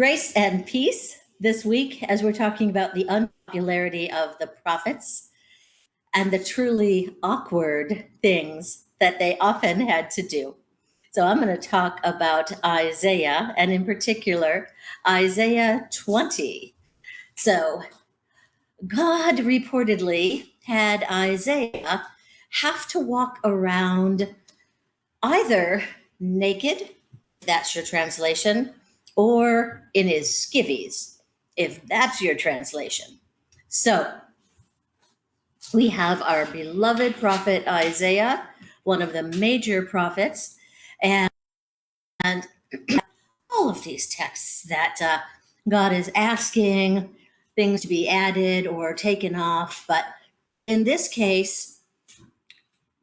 Grace and peace this week as we're talking about the unpopularity of the prophets and the truly awkward things that they often had to do. So I'm going to talk about Isaiah, and in particular, Isaiah 20. So God reportedly had Isaiah have to walk around either naked, that's your translation, or in his skivvies, if that's your translation. So we have our beloved prophet Isaiah, one of the major prophets, and all of these texts that God is asking things to be added or taken off. But in this case,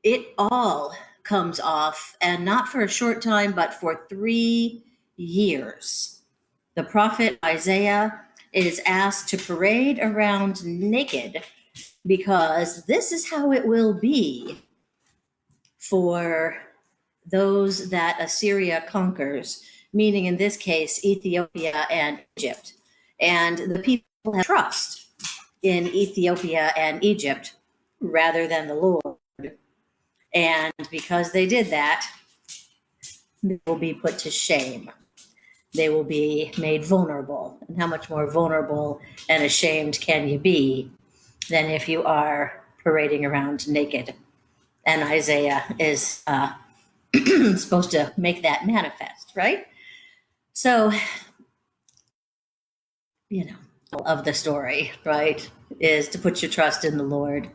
it all comes off, and not for a short time, but for 3 years. The prophet Isaiah is asked to parade around naked because this is how it will be for those that Assyria conquers, meaning in this case, Ethiopia and Egypt. And the people have trust in Ethiopia and Egypt rather than the Lord. And because they did that, they will be put to shame. They will be made vulnerable. And how much more vulnerable and ashamed can you be than if you are parading around naked? And Isaiah is supposed to make that manifest, right? So, of the story, right, is to put your trust in the Lord.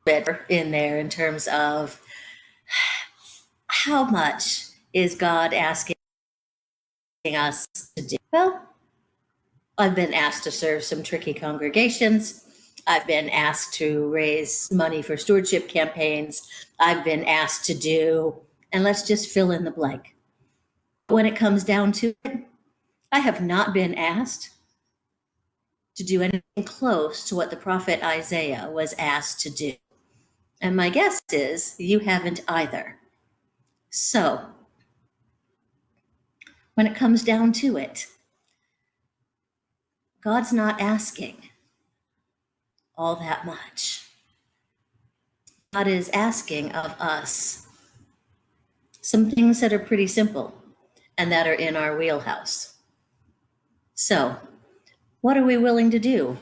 Better in there in terms of how much is God asking us to do? Well, I've been asked to serve some tricky congregations. I've been asked to raise money for stewardship campaigns. I've been asked to do, and let's just fill in the blank. When it comes down to it, I have not been asked to do anything close to what the prophet Isaiah was asked to do. And my guess is you haven't either. So, when it comes down to it, God's not asking all that much. God is asking of us some things that are pretty simple and that are in our wheelhouse. So, what are we willing to do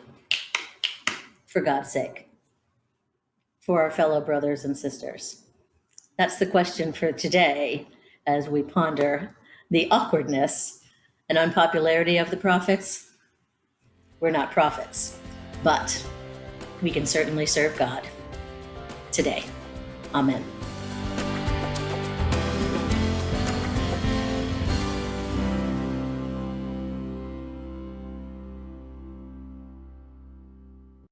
for God's sake, for our fellow brothers and sisters? That's the question for today as we ponder the awkwardness and unpopularity of the prophets. We're not prophets, but we can certainly serve God today. Amen.